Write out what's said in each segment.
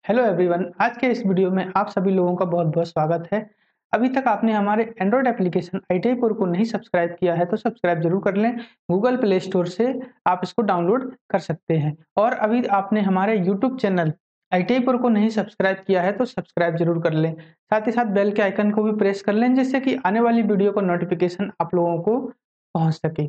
Hello everyone, आज के इस वीडियो में आप सभी लोगों का बहुत बहुत स्वागत है। अभी तक आपने हमारे एंड्रॉयड एप्लीकेशन ITI Pro को नहीं सब्सक्राइब किया है तो सब्सक्राइब जरूर कर लें। गूगल प्ले स्टोर से आप इसको डाउनलोड कर सकते हैं। और अभी आपने हमारे यूट्यूब चैनल ITI Pro को नहीं सब्सक्राइब किया है तो सब्सक्राइब जरूर कर लें। साथ ही साथ बेल के आइकन को भी प्रेस कर लें जिससे कि आने वाली वीडियो का नोटिफिकेशन आप लोगों को पहुंच सके।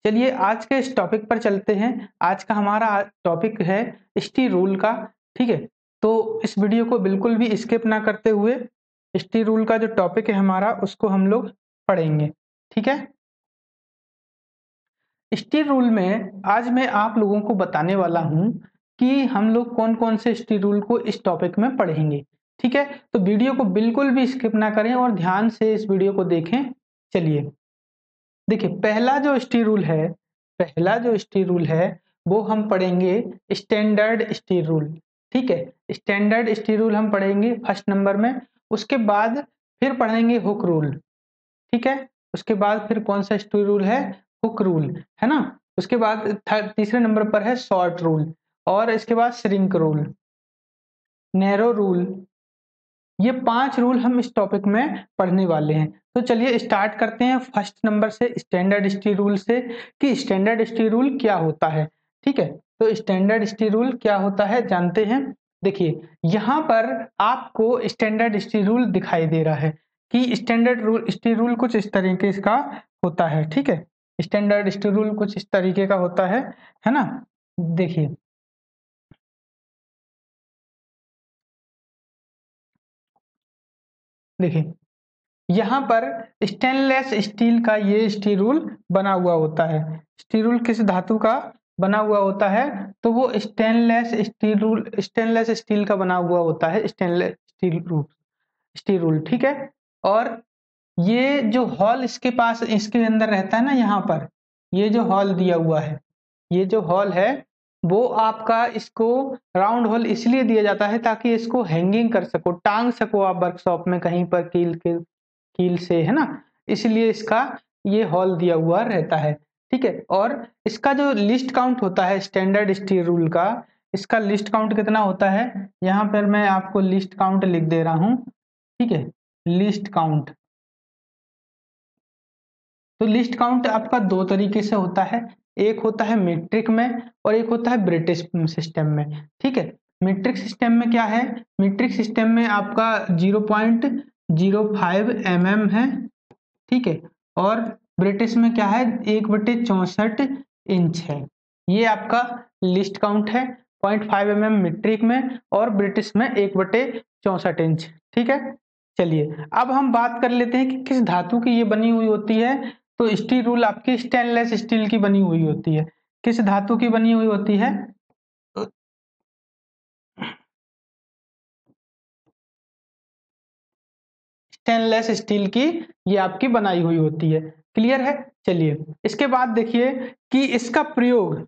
चलिए आज के इस टॉपिक पर चलते हैं। आज का हमारा टॉपिक है ST रूल का। ठीक है, तो इस वीडियो को बिल्कुल भी स्किप ना करते हुए ST रूल का जो टॉपिक है हमारा उसको हम लोग पढ़ेंगे। ठीक है, ST रूल में आज मैं आप लोगों को बताने वाला हूं कि हम लोग कौन कौन से ST रूल को इस टॉपिक में पढ़ेंगे। ठीक है, तो वीडियो को बिल्कुल भी स्किप ना करें और ध्यान से इस वीडियो को देखें। चलिए देखिए, पहला जो ST रूल है वो हम पढ़ेंगे स्टैंडर्ड ST रूल। ठीक है, स्टैंडर्ड ST रूल हम पढ़ेंगे फर्स्ट नंबर में। उसके बाद फिर पढ़ेंगे हुक रूल। ठीक है, उसके बाद फिर कौन सा ST रूल है? हुक रूल, है ना। उसके बाद तीसरे नंबर पर है शॉर्ट रूल, और इसके बाद श्रिंक रूल, नैरो रूल। ये 5 रूल हम इस टॉपिक में पढ़ने वाले हैं। तो चलिए स्टार्ट करते हैं फर्स्ट नंबर से, स्टैंडर्ड ST रूल से, कि स्टैंडर्ड ST रूल क्या होता है। ठीक है, तो स्टैंडर्ड ST रूल क्या होता है जानते हैं। देखिए यहाँ पर आपको स्टैंडर्ड ST रूल दिखाई दे रहा है कि स्टैंडर्ड रूल ST रूल कुछ इस तरीके का होता है। ठीक है, स्टैंडर्ड ST रूल कुछ इस तरीके का होता है ना। देखिए देखिए यहाँ पर स्टेनलेस स्टील का ये स्टील रूल बना हुआ होता है। स्टील रूल किस धातु का बना हुआ होता है? तो वो स्टेनलेस स्टील का बना हुआ होता है, स्टील रूल। ठीक है, और ये जो हॉल इसके पास इसके अंदर रहता है ना, यहाँ पर ये जो हॉल दिया हुआ है, ये जो हॉल है वो आपका इसको राउंड हॉल इसलिए दिया जाता है ताकि इसको हैंगिंग कर सको, टांग सको आप वर्कशॉप में कहीं पर कील से, है ना। इसलिए इसका ये हॉल दिया हुआ रहता है। ठीक है, और इसका जो लिस्ट काउंट होता है स्टैंडर्ड स्टील रूल का, इसका लिस्ट काउंट कितना होता है? यहाँ पर मैं आपको लिस्ट काउंट लिख दे रहा हूँ। ठीक है, लिस्ट काउंट। तो लिस्ट काउंट आपका दो तरीके से होता है, एक होता है मीट्रिक में और एक होता है ब्रिटिश सिस्टम में। ठीक है, मीट्रिक सिस्टम में क्या है? मीट्रिक सिस्टम में आपका 0.05 mm है। ठीक है, और ब्रिटिश में क्या है? 1/64 इंच है। ये आपका लिस्ट काउंट है, 0.5 mm मीट्रिक में और ब्रिटिश में 1/64 इंच। ठीक है, चलिए अब हम बात कर लेते हैं कि किस धातु की ये बनी हुई होती है। तो स्टील रूल आपकी स्टेनलेस स्टील की बनी हुई होती है। किस धातु की बनी हुई होती है? स्टेनलेस स्टील की ये आपकी बनाई हुई होती है। क्लियर है? चलिए इसके बाद देखिए कि इसका प्रयोग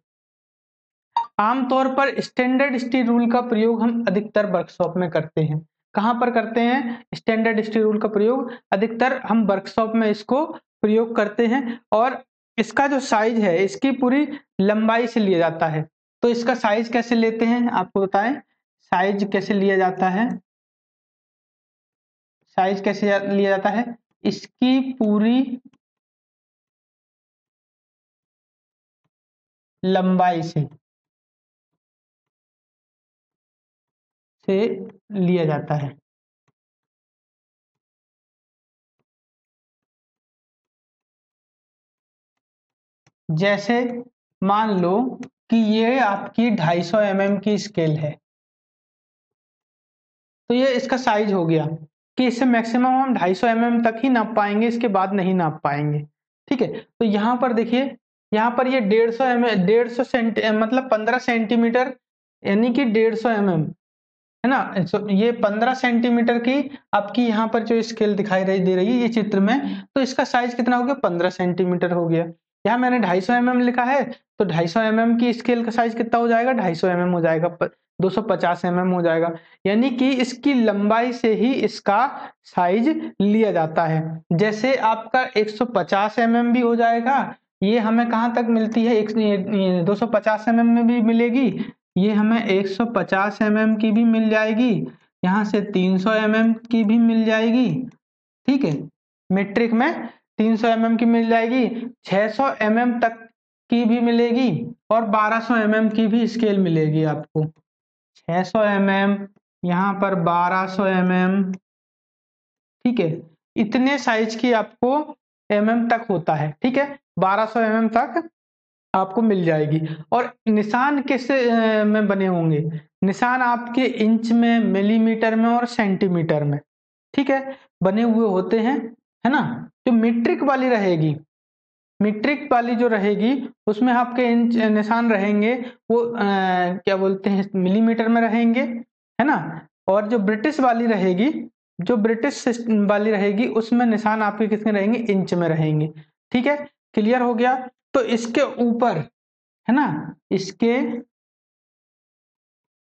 आमतौर पर स्टैंडर्ड स्टील रूल का प्रयोग हम अधिकतर वर्कशॉप में करते हैं। कहां पर करते हैं? स्टैंडर्ड स्टील रूल का प्रयोग अधिकतर हम वर्कशॉप में इसको प्रयोग करते हैं। और इसका जो साइज है इसकी पूरी लंबाई से लिया जाता है। तो इसका साइज कैसे लेते हैं आपको बताएं? साइज कैसे लिया जाता है? साइज कैसे लिया जाता है? इसकी पूरी लंबाई से लिया जाता है। जैसे मान लो कि ये आपकी 250 mm की स्केल है, तो ये इसका साइज हो गया कि इससे मैक्सिमम हम 250 mm तक ही नाप पाएंगे, इसके बाद नहीं नाप पाएंगे। ठीक है, तो यहाँ पर देखिए, यहाँ पर ये 150 सेंटी मतलब 15 सेंटीमीटर, यानी कि 150 mm, है ना। ये 15 सेंटीमीटर की आपकी यहाँ पर जो स्केल दिखाई दे रही है ये चित्र में, तो इसका साइज कितना हो गया? 15 सेंटीमीटर हो गया। यहाँ मैंने 250 mm लिखा है, तो 250 mm की स्केल का साइज कितना हो जाएगा? 250 mm हो जाएगा, 250 mm हो जाएगा। यानी कि इसकी लंबाई से ही इसका साइज लिया जाता है। जैसे आपका 150 mm भी हो जाएगा, ये हमें कहाँ तक मिलती है? 250 mm में भी मिलेगी, ये हमें 150 mm की भी मिल जाएगी, यहाँ से 300 mm की भी मिल जाएगी, ठीक है। मीट्रिक में 300 mm की मिल जाएगी, 600 mm तक की भी मिलेगी और 1200 mm की भी स्केल मिलेगी आपको। 600 mm, यहाँ पर 1200 mm, ठीक है। इतने साइज की आपको mm तक होता है, ठीक है। 1200 mm तक आपको मिल जाएगी। और निशान किस में बने होंगे? निशान आपके इंच में, मिलीमीटर में और सेंटीमीटर में, ठीक है, बने हुए होते हैं, है ना। जो मीट्रिक वाली रहेगी, मीट्रिक वाली जो रहेगी उसमें आपके इंच निशान रहेंगे वो क्या बोलते हैं, मिलीमीटर में रहेंगे, है ना। और जो ब्रिटिश वाली रहेगी, जो ब्रिटिश वाली रहेगी उसमें निशान आपके किसमें रहेंगे, इंच में रहेंगे, ठीक है। क्लियर हो गया। तो इसके ऊपर, है ना,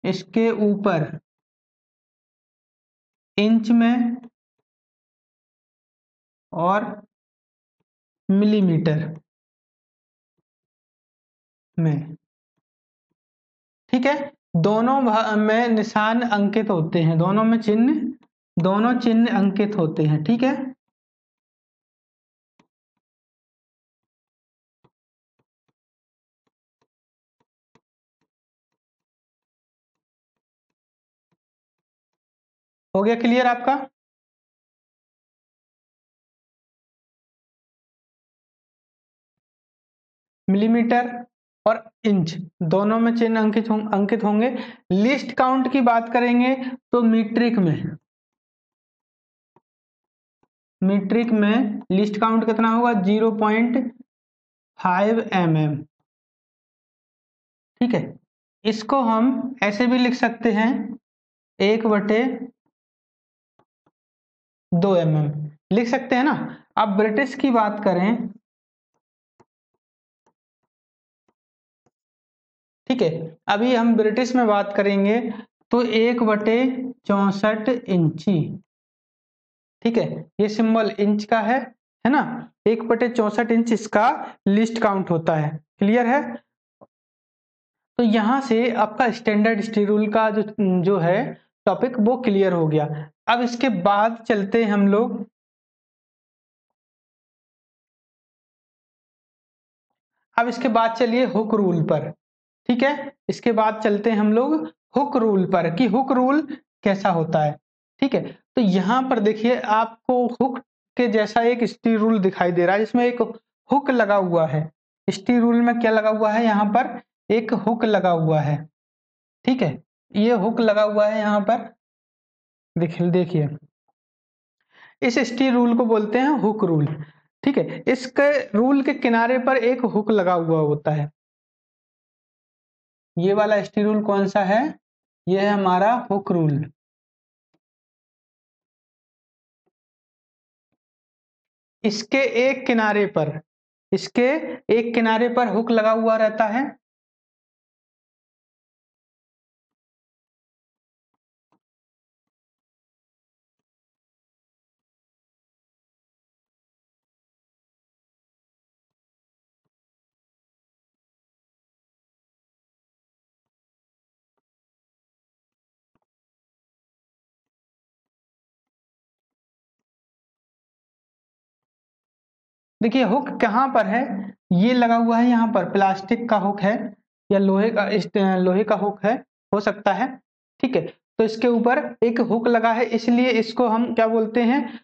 इसके ऊपर इंच में और मिलीमीटर में, ठीक है, दोनों में निशान अंकित होते हैं, दोनों में चिन्ह, दोनों चिन्ह अंकित होते हैं, ठीक है। हो गया क्लियर आपका? मिलीमीटर और इंच दोनों में चिन्ह अंकित होंगे। लिस्ट काउंट की बात करेंगे तो मीट्रिक में, मीट्रिक में लिस्ट काउंट कितना होगा, 0.5 mm, ठीक है। इसको हम ऐसे भी लिख सकते हैं, 1/2 mm लिख सकते हैं ना। अब ब्रिटिश की बात करें, ठीक है, अभी हम ब्रिटिश में बात करेंगे तो 1/64 इंची, ठीक है। ये सिंबल इंच का है ना। 1/64 इंच इसका लिस्ट काउंट होता है। क्लियर है? तो यहां से आपका स्टैंडर्ड स्टील रूल का जो है टॉपिक वो क्लियर हो गया। अब इसके बाद चलते हैं हम लोग, अब इसके बाद चलिए हुक रूल पर, ठीक है। इसके बाद चलते हैं हम लोग हुक रूल पर कि हुक रूल कैसा होता है, ठीक है। तो यहां पर देखिए आपको हुक के जैसा एक स्टील रूल दिखाई दे रहा है, जिसमें एक हुक लगा हुआ है। स्टील रूल में क्या लगा हुआ है, यहाँ पर एक हुक लगा हुआ है, ठीक है। ये हुक लगा हुआ है यहाँ पर, देखिए देखिए, इस स्टील रूल को बोलते हैं हुक रूल, ठीक है। इसके रूल के किनारे पर एक हुक लगा हुआ होता है। ये वाला स्टील रूल कौन सा है, ये है हमारा हुक रूल। इसके एक किनारे पर, इसके एक किनारे पर हुक लगा हुआ रहता है। देखिए हुक कहाँ पर है, ये लगा हुआ है यहाँ पर, प्लास्टिक का हुक है या लोहे का हुक है, हो सकता है, ठीक है। तो इसके ऊपर एक हुक लगा है, इसलिए इसको हम क्या बोलते हैं,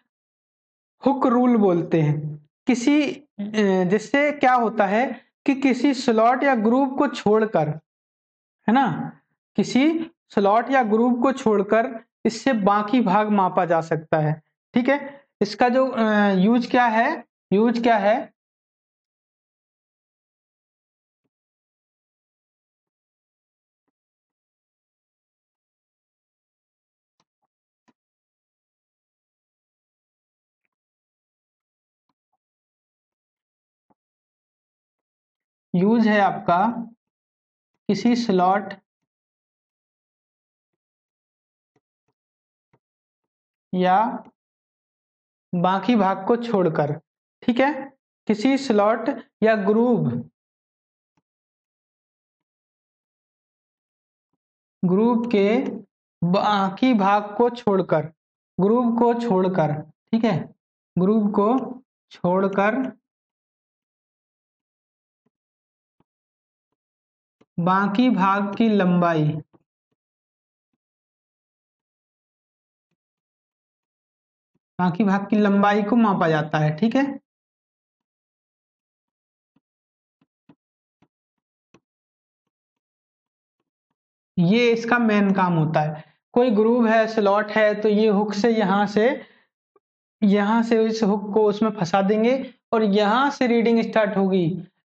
हुक रूल बोलते हैं। किसी जिससे क्या होता है कि किसी स्लॉट या ग्रुप को छोड़कर, है ना, किसी स्लॉट या ग्रुप को छोड़कर इससे बाकी भाग मापा जा सकता है, ठीक है। इसका जो यूज क्या है, यूज क्या है, यूज है आपका किसी स्लॉट या बाकी भाग को छोड़कर, ठीक है, किसी स्लॉट या ग्रुप ग्रुप के बाकी भाग को छोड़कर, ग्रुप को छोड़कर, ठीक है, ग्रुप को छोड़कर बाकी भाग की लंबाई, बाकी भाग की लंबाई को मापा जाता है। ठीक है, ये इसका मेन काम होता है। कोई ग्रुव है, स्लॉट है, तो ये हुक से यहाँ से इस हुक को उसमें फंसा देंगे और यहाँ से रीडिंग स्टार्ट होगी।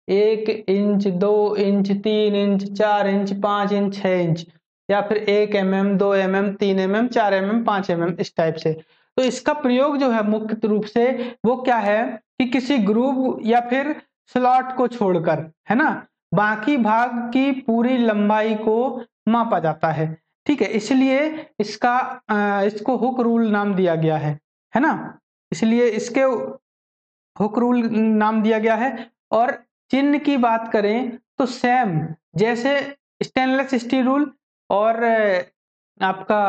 1 inch, 2 inch, 3 inch, 4 inch, 5 inch, 6 inch, या फिर 1 mm, 2 mm, 3 mm, 4 mm, 5 mm, इस टाइप से। तो इसका प्रयोग जो है मुख्य रूप से वो क्या है कि किसी ग्रुव या फिर स्लॉट को छोड़कर, है ना, बाकी भाग की पूरी लंबाई को मापा जाता है। ठीक है, इसलिए इसको हुक रूल नाम दिया गया है ना, इसलिए इसके हुक रूल नाम दिया गया है। और चिन्ह की बात करें तो सेम जैसे स्टेनलेस स्टील रूल और आपका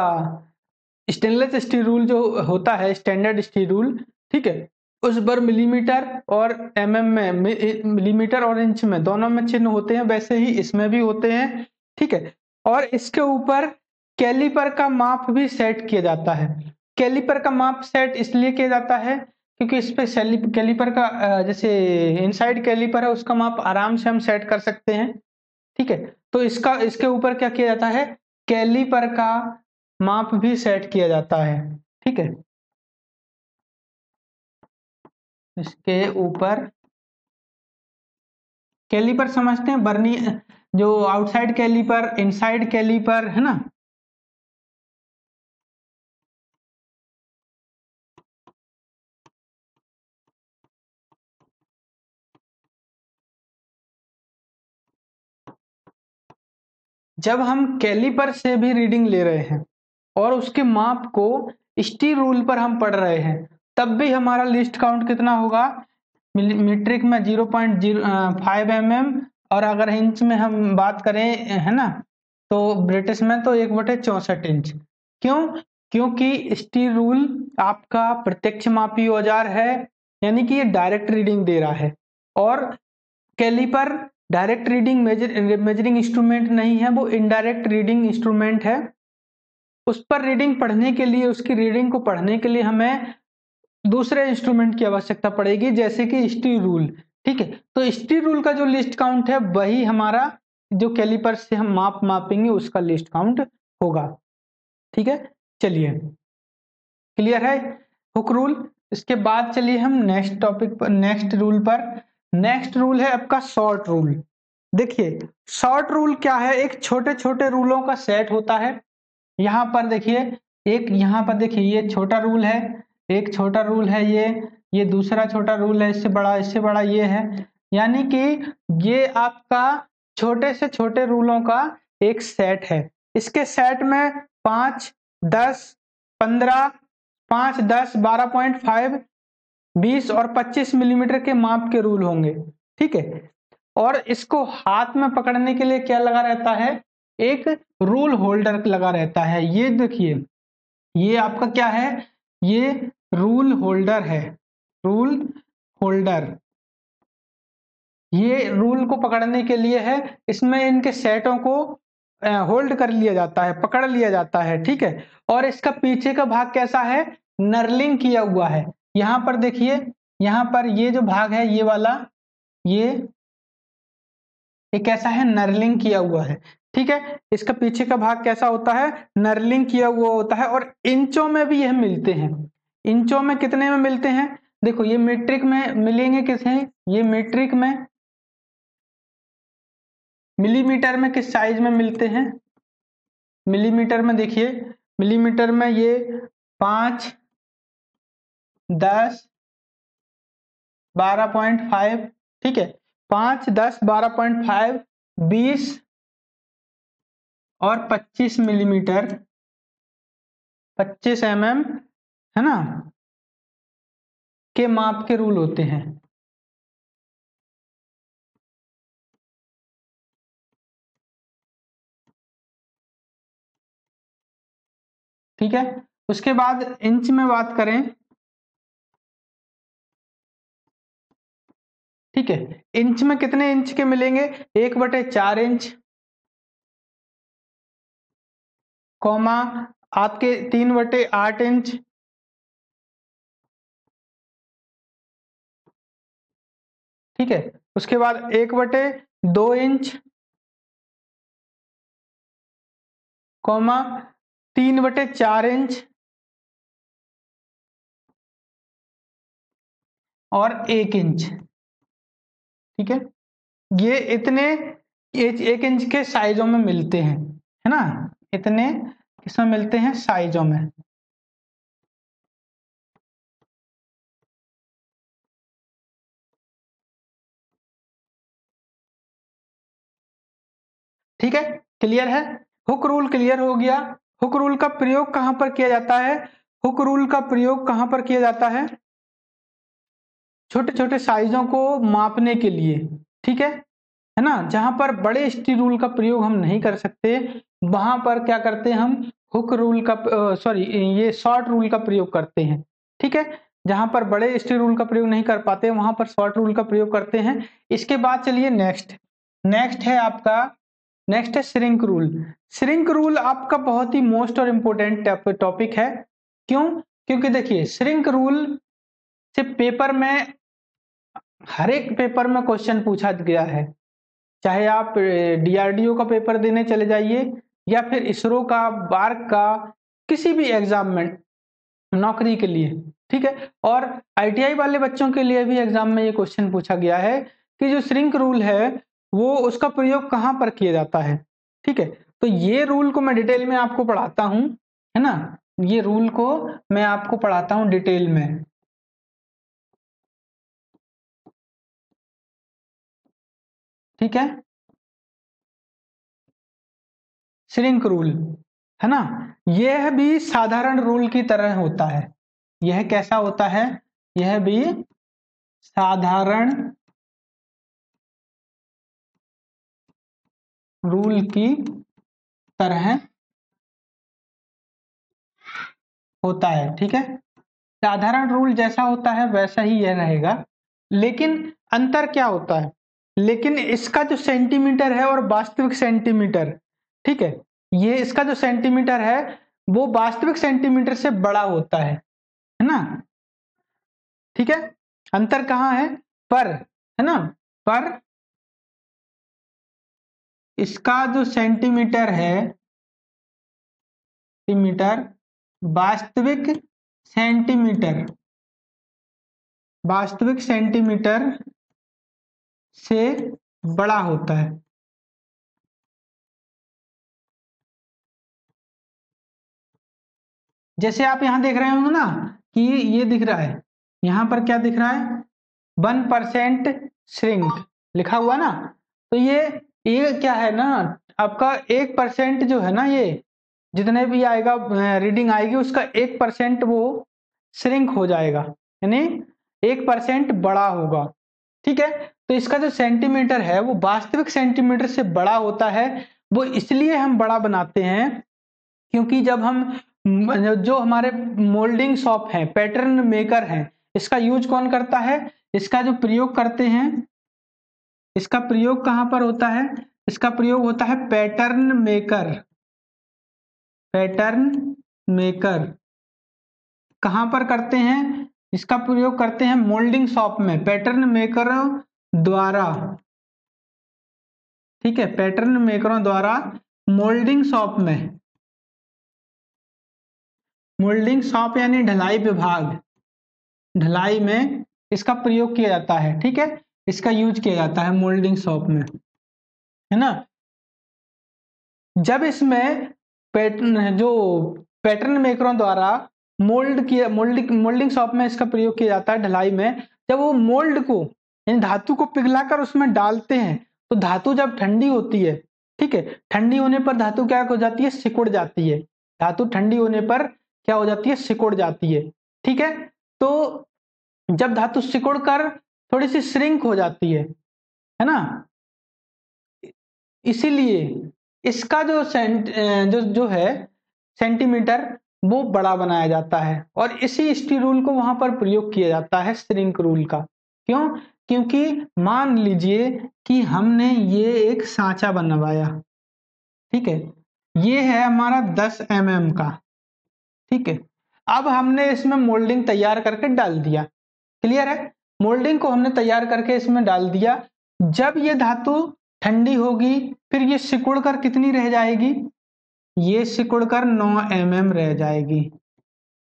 स्टेनलेस स्टील रूल जो होता है, स्टैंडर्ड स्टील रूल, ठीक है, उस पर मिलीमीटर और एमएम में, मिलीमीटर और इंच में दोनों में चिन्ह होते हैं, वैसे ही इसमें भी होते हैं। ठीक है, और इसके ऊपर कैलिपर का माप भी सेट किया जाता है। कैलिपर का माप सेट इसलिए किया जाता है क्योंकि इस पे कैलिपर का जैसे इनसाइड कैलिपर है उसका माप आराम से हम सेट कर सकते हैं। ठीक है, तो इसके ऊपर क्या किया जाता है, कैलिपर का माप भी सेट किया जाता है। ठीक है, इसके ऊपर कैलिपर समझते हैं, बर्नी जो आउटसाइड कैलिपर, इनसाइड कैलिपर, है ना। जब हम कैलिपर से भी रीडिंग ले रहे हैं और उसके माप को स्टील रूल पर हम पढ़ रहे हैं, तब भी हमारा लिस्ट काउंट कितना होगा, मीट्रिक में 0.05 mm, और अगर इंच में हम बात करें, है ना, तो ब्रिटिश में तो 1/64 इंच। क्यों? क्योंकि स्टील रूल आपका प्रत्यक्ष मापी औजार है, यानी कि ये डायरेक्ट रीडिंग दे रहा है, और calliper direct reading measuring instrument नहीं है, वो इनडायरेक्ट रीडिंग इंस्ट्रूमेंट है। उस पर रीडिंग पढ़ने के लिए, उसकी रीडिंग को पढ़ने के लिए हमें दूसरे इंस्ट्रूमेंट की आवश्यकता पड़ेगी, जैसे कि स्टील रूल। ठीक है, तो स्टील रूल का जो लिस्ट काउंट है वही हमारा जो कैलिपर से हम मापेंगे उसका लिस्ट काउंट होगा। ठीक है, चलिए, क्लियर है हुक रूल। इसके बाद चलिए हम नेक्स्ट टॉपिक पर, नेक्स्ट रूल पर। नेक्स्ट रूल है आपका शॉर्ट रूल। देखिए, शॉर्ट रूल क्या है, एक छोटे छोटे रूलों का सेट होता है। यहाँ पर देखिए, एक यहाँ पर देखिए, ये छोटा रूल है, एक छोटा रूल है, ये दूसरा छोटा रूल है, इससे बड़ा ये है। यानी कि ये आपका छोटे से छोटे रूलों का एक सेट है। इसके सेट में 5, 10, 15, 5, 10, 12.5, 20 और 25 मिलीमीटर के माप के रूल होंगे। ठीक है, और इसको हाथ में पकड़ने के लिए क्या लगा रहता है, एक रूल होल्डर लगा रहता है। ये देखिए, ये आपका क्या है, ये रूल होल्डर है, रूल होल्डर। ये रूल को पकड़ने के लिए है, इसमें इनके सेटों को होल्ड कर लिया जाता है, पकड़ लिया जाता है। ठीक है, और इसका पीछे का भाग कैसा है, नर्लिंग किया हुआ है। यहाँ पर देखिए, यहाँ पर ये जो भाग है, ये वाला, ये कैसा है, नर्लिंग किया हुआ है। ठीक है, इसका पीछे का भाग कैसा होता है, नर्लिंग किया हुआ होता है, और इंचों में भी यह मिलते हैं। इंचों में कितने में मिलते हैं, देखो, ये मीट्रिक में मिलेंगे किसे, ये मीट्रिक में, मिलीमीटर में किस साइज में मिलते हैं, मिलीमीटर में देखिए, मिलीमीटर में ये 5, 10, 12.5, ठीक है, 5, 10, 12.5, 20 और 25 मिलीमीटर, 25 mm, है ना, के माप के रूल होते हैं। ठीक है। उसके बाद इंच में बात करें, ठीक है, इंच में कितने इंच के मिलेंगे, 1/4 इंच, कॉमा आपके 3/8 इंच, ठीक है। उसके बाद 1/2 इंच, कॉमा 3/4 इंच और 1 इंच, ठीक है। ये इतने 1 इंच के साइजों में मिलते हैं, है ना, इतने किसमें मिलते हैं, साइजों में। ठीक है, क्लियर है। हुक रूल क्लियर हो गया। हुक रूल का प्रयोग कहां पर किया जाता है, हुक रूल का प्रयोग कहां पर किया जाता है, छोटे छोटे साइजों को मापने के लिए, ठीक है ना। जहां पर बड़े स्टील रूल का प्रयोग हम नहीं कर सकते, वहां पर क्या करते हैं हम, हुक रूल का सॉरी ये शॉर्ट रूल का प्रयोग करते हैं, ठीक है। जहां पर बड़े स्टील रूल का प्रयोग नहीं कर पाते वहां पर शॉर्ट रूल का प्रयोग करते हैं। इसके बाद चलिए नेक्स्ट, नेक्स्ट है आपका, नेक्स्ट है श्रिंक रूल। श्रिंक रूल आपका बहुत ही मोस्ट और इम्पोर्टेंट टॉपिक है। क्यों, क्योंकि देखिए श्रिंक रूल से पेपर में, हर एक पेपर में क्वेश्चन पूछा गया है, चाहे आप डीआरडीओ का पेपर देने चले जाइए या फिर इसरो का, बार्क का, किसी भी एग्जाम में नौकरी के लिए, ठीक है। और आईटीआई वाले बच्चों के लिए भी एग्जाम में ये क्वेश्चन पूछा गया है कि जो श्रिंक रूल है वो उसका प्रयोग कहां पर किया जाता है, ठीक है। तो ये रूल को मैं डिटेल में आपको पढ़ाता हूं, है ना, ये रूल को मैं आपको पढ़ाता हूं डिटेल में, ठीक है। श्रिंक रूल, है ना, यह भी साधारण रूल की तरह होता है। यह कैसा होता है, यह भी साधारण रूल की तरह होता है, ठीक है। साधारण रूल जैसा होता है वैसा ही यह रहेगा, लेकिन अंतर क्या होता है, लेकिन इसका जो सेंटीमीटर है और वास्तविक सेंटीमीटर, ठीक है, ये इसका जो सेंटीमीटर है वो वास्तविक सेंटीमीटर से बड़ा होता है ना, ठीक है। अंतर कहाँ है, पर, है ना, पर इसका जो सेंटीमीटर है, सेंटीमीटर, वास्तविक सेंटीमीटर, वास्तविक सेंटीमीटर से बड़ा होता है। जैसे आप यहां देख रहे होंगे ना कि ये दिख रहा है, यहां पर क्या दिख रहा है, 1% श्रिंक लिखा हुआ ना, तो ये क्या है ना, आपका 1% जो है ना, ये जितने भी आएगा रीडिंग आएगी उसका 1% वो श्रिंक हो जाएगा, यानी 1% बड़ा होगा, ठीक है। तो इसका जो सेंटीमीटर है वो वास्तविक सेंटीमीटर से बड़ा होता है। वो इसलिए हम बड़ा बनाते हैं क्योंकि जब हम जो हमारे मोल्डिंग शॉप है, पैटर्न मेकर हैं, इसका यूज कौन करता है, इसका जो प्रयोग करते हैं, इसका प्रयोग कहां पर होता है, इसका प्रयोग होता है पैटर्न मेकर, पैटर्न मेकर कहां पर करते हैं, इसका प्रयोग करते हैं मोल्डिंग शॉप में, पैटर्न मेकरों द्वारा, ठीक है, पैटर्न मेकरों द्वारा मोल्डिंग शॉप में, मोल्डिंग शॉप यानी ढलाई विभाग, ढलाई में इसका प्रयोग किया जाता है, ठीक है, इसका यूज किया जाता है मोल्डिंग शॉप में, है ना। जब इसमें पैटर्न जो पैटर्न मेकरों द्वारा मोल्ड किया, मोल्डिंग शॉप में इसका प्रयोग किया जाता है ढलाई में, जब वो मोल्ड को यानी धातु को पिघलाकर उसमें डालते हैं तो धातु जब ठंडी होती है, ठीक है, ठंडी होने पर धातु क्या हो जाती है, सिकुड़ जाती है, धातु ठंडी होने पर क्या हो जाती है, सिकुड़ जाती है, ठीक है। तो जब धातु सिकुड़ कर थोड़ी सी श्रिंक हो जाती है ना, इसीलिए इसका जो जो है सेंटीमीटर वो बड़ा बनाया जाता है और इसी स्टी रूल को वहां पर प्रयोग किया जाता है श्रिंक रूल का। क्यों? क्योंकि मान लीजिए कि हमने ये एक सांचा बनवाया, ठीक है, ये है हमारा 10 mm का, ठीक है। अब हमने इसमें मोल्डिंग तैयार करके डाल दिया, क्लियर है? मोल्डिंग को हमने तैयार करके इसमें डाल दिया। जब ये धातु ठंडी होगी फिर ये सिकुड़ कर कितनी रह जाएगी? ये सिकुड़ कर 9 mm रह जाएगी।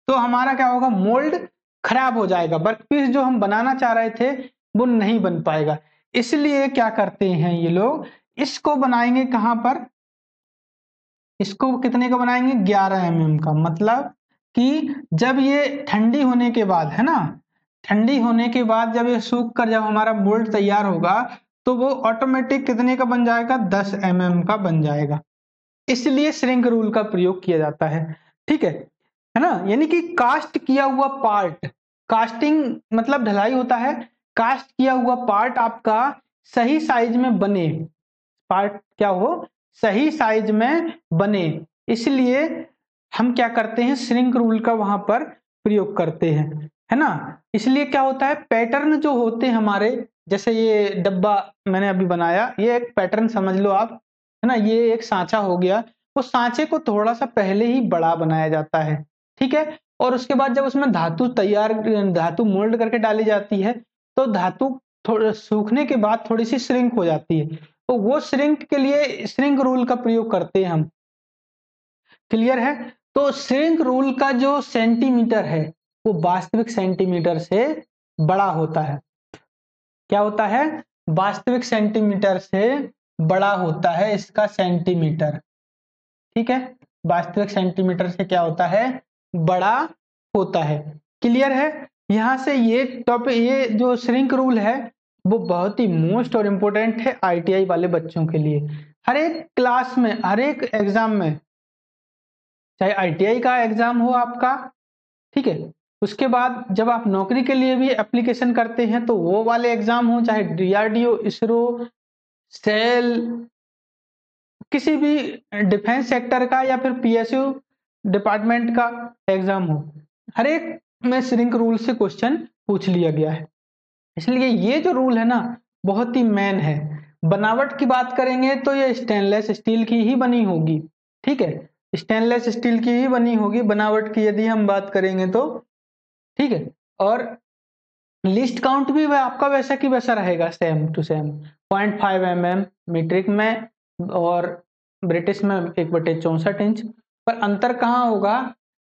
तो हमारा क्या होगा? मोल्ड खराब हो जाएगा, वर्कपीस जो हम बनाना चाह रहे थे वो नहीं बन पाएगा। इसलिए क्या करते हैं ये लोग, इसको बनाएंगे कहां पर? इसको कितने का बनाएंगे? 11 mm का। मतलब कि जब ये ठंडी होने के बाद, है ना, ठंडी होने के बाद जब ये सूख कर जब हमारा मोल्ड तैयार होगा तो वो ऑटोमेटिक कितने का बन जाएगा? 10 mm का बन जाएगा। इसलिए श्रिंक रूल का प्रयोग किया जाता है, ठीक है ना? यानी कि कास्ट किया हुआ पार्ट, कास्टिंग मतलब ढलाई होता है, कास्ट किया हुआ पार्ट आपका सही साइज में बने, पार्ट क्या हो? सही साइज में बने। इसलिए हम क्या करते हैं? श्रिंक रूल का वहां पर प्रयोग करते हैं, है ना? इसलिए क्या होता है, पैटर्न जो होते हैं हमारे, जैसे ये डब्बा मैंने अभी बनाया, ये एक पैटर्न समझ लो आप, है ना? ये एक सांचा हो गया, वो सांचे को थोड़ा सा पहले ही बड़ा बनाया जाता है, ठीक है। और उसके बाद जब उसमें धातु मोल्ड करके डाली जाती है तो धातु थोड़ा सूखने के बाद थोड़ी सी श्रिंक हो जाती है, तो वो श्रिंक के लिए श्रिंक रूल का प्रयोग करते हैं हम, क्लियर है? तो श्रिंक रूल का जो सेंटीमीटर है वो वास्तविक सेंटीमीटर से बड़ा होता है। क्या होता है? वास्तविक सेंटीमीटर से बड़ा होता है इसका सेंटीमीटर, ठीक है। वास्तविक सेंटीमीटर से क्या होता है? बड़ा होता है, क्लियर है? यहां से ये टॉपिक, ये जो श्रिंक रूल है वो बहुत ही मोस्ट और इम्पोर्टेंट है आईटीआई वाले बच्चों के लिए। हर एक क्लास में, हर एक एग्जाम में, चाहे आईटीआई का एग्जाम हो आपका, ठीक है, उसके बाद जब आप नौकरी के लिए भी एप्लीकेशन करते हैं तो वो वाले एग्जाम हो, चाहे डीआरडीओ, इसरो, सेल, किसी भी डिफेंस सेक्टर का या फिर पीएसयू डिपार्टमेंट का एग्जाम हो, हर एक में श्रिंक रूल से क्वेश्चन पूछ लिया गया है। इसलिए ये जो रूल है ना बहुत ही मेन है। बनावट की बात करेंगे तो ये स्टेनलेस स्टील की ही बनी होगी, ठीक है, स्टेनलेस स्टील की ही बनी होगी बनावट की यदि हम बात करेंगे तो, ठीक है। और लिस्ट काउंट भी वह आपका वैसा की वैसा रहेगा, same to same, 0.5 mm metric में और ब्रिटिश में 1/64 इंच। पर अंतर कहाँ होगा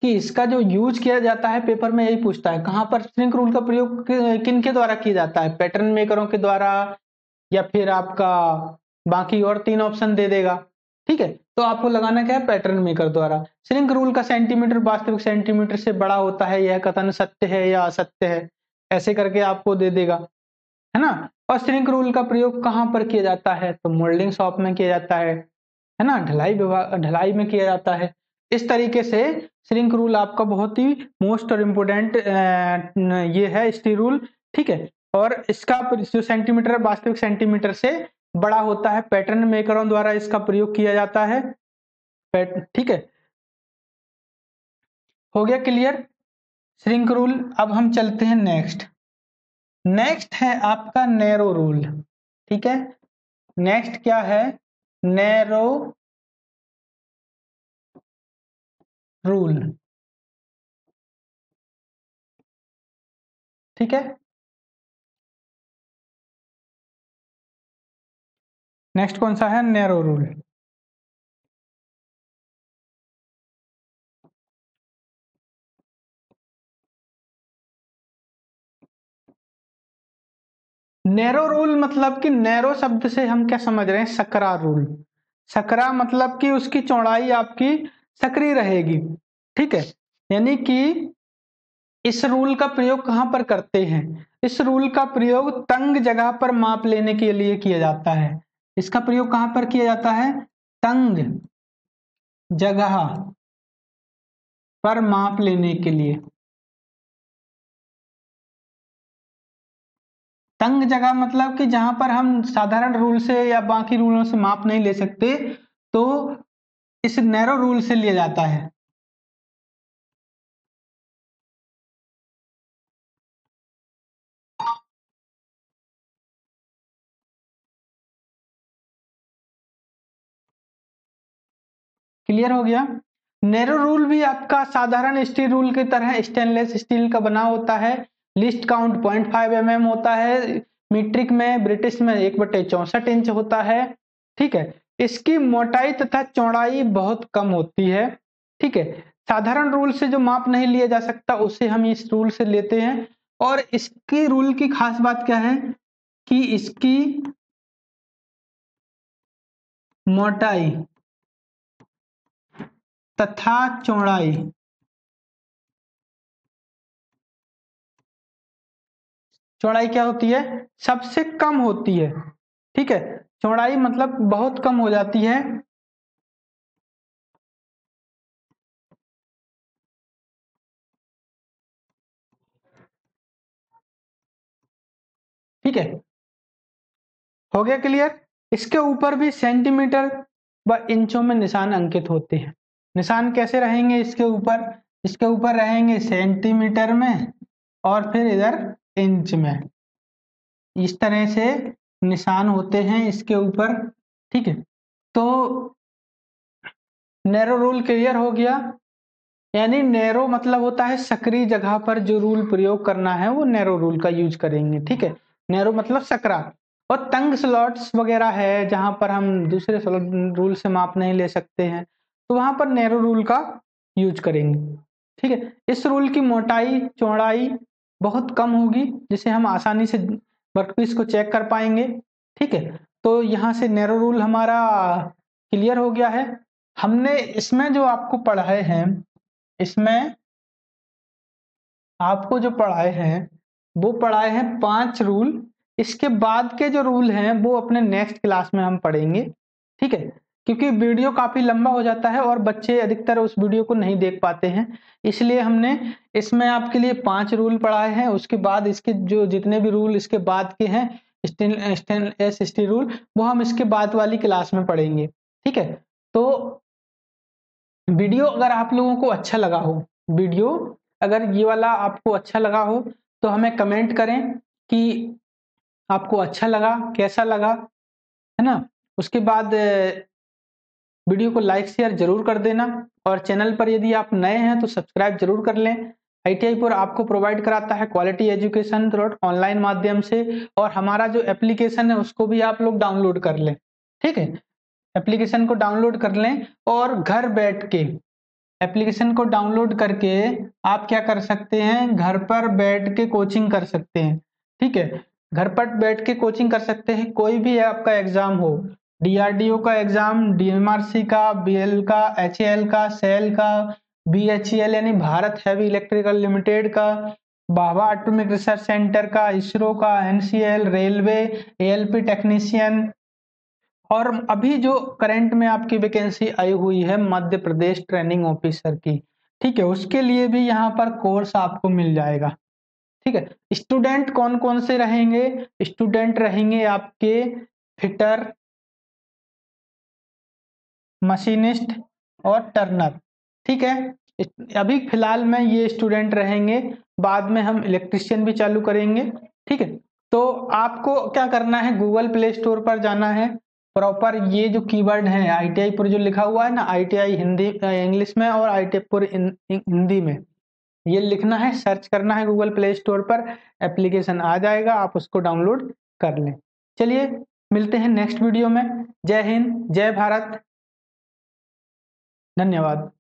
कि इसका जो यूज किया जाता है, पेपर में यही पूछता है कहाँ पर श्रिंक रूल का प्रयोग किन के द्वारा किया जाता है, पैटर्न मेकरों के द्वारा या फिर आपका बाकी और 3 ऑप्शन दे देगा, ठीक है। तो आपको लगाना क्या है? पैटर्न मेकर द्वारा। श्रिंक रूल का सेंटीमीटर वास्तविक सेंटीमीटर से बड़ा होता है, यह कथन सत्य है या असत्य है, ऐसे करके आपको दे देगा, है ना। और श्रिंक रूल का प्रयोग कहाँ पर किया जाता है? तो मोल्डिंग शॉप में किया जाता है ना, ढलाई में किया जाता है। इस तरीके से श्रिंक रूल आपका बहुत ही मोस्ट और इम्पोर्टेंट ये है स्टी रूल, ठीक है। और इसका जो सेंटीमीटर वास्तविक सेंटीमीटर से बड़ा होता है, पैटर्न मेकरों द्वारा इसका प्रयोग किया जाता है, ठीक है। हो गया क्लियर श्रिंक रूल? अब हम चलते हैं नेक्स्ट। नेक्स्ट है आपका नैरो रूल, ठीक है। नेक्स्ट क्या है? नैरो रूल, ठीक है। नेक्स्ट कौन सा है? Narrow rule. नैरो रूल मतलब कि नैरो शब्द से हम क्या समझ रहे हैं? सकरा रूल। सकरा मतलब कि उसकी चौड़ाई आपकी सकरी रहेगी, ठीक है। यानी कि इस रूल का प्रयोग कहां पर करते हैं? इस रूल का प्रयोग तंग जगह पर माप लेने के लिए किया जाता है। इसका प्रयोग कहां पर किया जाता है? तंग जगह पर माप लेने के लिए। तंग जगह मतलब कि जहां पर हम साधारण रूल से या बाकी रूलों से माप नहीं ले सकते, तो इस नैरो रूल से लिया जाता है। क्लियर हो गया। नैरो रूल भी आपका साधारण स्टील रूल की तरह स्टेनलेस स्टील का बना होता है। लिस्ट काउंट 0.5 mm होता है। मीट्रिक में, ब्रिटिश में 1/64 इंच होता है। ठीक है, इसकी मोटाई तथा चौड़ाई बहुत कम होती है। ठीक है, साधारण रूल से जो माप नहीं लिया जा सकता उसे हम इस रूल से लेते हैं। और इसकी रूल की खास बात क्या है कि इसकी मोटाई तथा चौड़ाई क्या होती है, सबसे कम होती है। ठीक है, चौड़ाई मतलब बहुत कम हो जाती है। ठीक है, हो गया क्लियर। इसके ऊपर भी सेंटीमीटर व इंचों में निशान अंकित होते हैं। निशान कैसे रहेंगे इसके ऊपर, इसके ऊपर रहेंगे सेंटीमीटर में और फिर इधर इंच में, इस तरह से निशान होते हैं इसके ऊपर। ठीक है, तो नैरो रूल क्लियर हो गया। यानी नैरो मतलब होता है सक्रिय जगह पर जो रूल प्रयोग करना है वो नैरो रूल का यूज करेंगे। ठीक है, नैरो मतलब सकरा। और तंग स्लॉट्स वगैरह है जहां पर हम दूसरे रूल से माप नहीं ले सकते हैं तो वहां पर नैरो रूल का यूज करेंगे। ठीक है, इस रूल की मोटाई चौड़ाई बहुत कम होगी जिसे हम आसानी से वर्कपीस को चेक कर पाएंगे। ठीक है, तो यहाँ से नैरो रूल हमारा क्लियर हो गया है। हमने इसमें जो आपको पढ़ाए हैं, इसमें आपको जो पढ़ाए हैं वो पढ़ाए हैं 5 रूल। इसके बाद के जो रूल हैं वो अपने नेक्स्ट क्लास में हम पढ़ेंगे। ठीक है, क्योंकि वीडियो काफी लंबा हो जाता है और बच्चे अधिकतर उस वीडियो को नहीं देख पाते हैं, इसलिए हमने इसमें आपके लिए 5 रूल पढ़ाए हैं। उसके बाद इसके जो जितने भी रूल इसके बाद के हैं स्टेनलेस स्टील रूल वो हम इसके बाद वाली क्लास में पढ़ेंगे। ठीक है, तो वीडियो अगर आप लोगों को अच्छा लगा हो, वीडियो अगर ये वाला आपको अच्छा लगा हो तो हमें कमेंट करें कि आपको अच्छा लगा, कैसा लगा, है ना। उसके बाद वीडियो को लाइक शेयर जरूर कर देना और चैनल पर यदि आप नए हैं तो सब्सक्राइब जरूर कर लें। ITI पर आपको प्रोवाइड कराता है क्वालिटी एजुकेशन थ्रू ऑनलाइन माध्यम से, और हमारा जो एप्लीकेशन है उसको भी आप लोग डाउनलोड कर लें। ठीक है, एप्लीकेशन को डाउनलोड कर लें और घर बैठ के एप्लीकेशन को डाउनलोड करके आप क्या कर सकते हैं, घर पर बैठ के कोचिंग कर सकते हैं। ठीक है, घर पर बैठ के कोचिंग कर सकते हैं। कोई भी आपका एग्जाम हो, DRDO का एग्जाम, DMRC का, BL का, HAL का, सेल का, BHEL यानी भारत हैवी इलेक्ट्रिकल लिमिटेड का, भाभा एटॉमिक रिसर्च सेंटर का, इसरो का, NCL, रेलवे, ALP टेक्नीशियन, और अभी जो करंट में आपकी वैकेंसी आई हुई है मध्य प्रदेश ट्रेनिंग ऑफिसर की। ठीक है, उसके लिए भी यहाँ पर कोर्स आपको मिल जाएगा। ठीक है, स्टूडेंट कौन कौन से रहेंगे, स्टूडेंट रहेंगे आपके फिटर, मशीनिस्ट और टर्नर। ठीक है, अभी फिलहाल में ये स्टूडेंट रहेंगे, बाद में हम इलेक्ट्रिशियन भी चालू करेंगे। ठीक है, तो आपको क्या करना है, गूगल प्ले स्टोर पर जाना है, प्रॉपर ये जो कीवर्ड है ITI पर जो लिखा हुआ है ना, ITI हिंदी इंग्लिश में और ITI पर हिंदी में, ये लिखना है, सर्च करना है गूगल प्ले स्टोर पर, एप्लीकेशन आ जाएगा, आप उसको डाउनलोड कर लें। चलिए मिलते हैं नेक्स्ट वीडियो में। जय हिंद, जय भारत, धन्यवाद।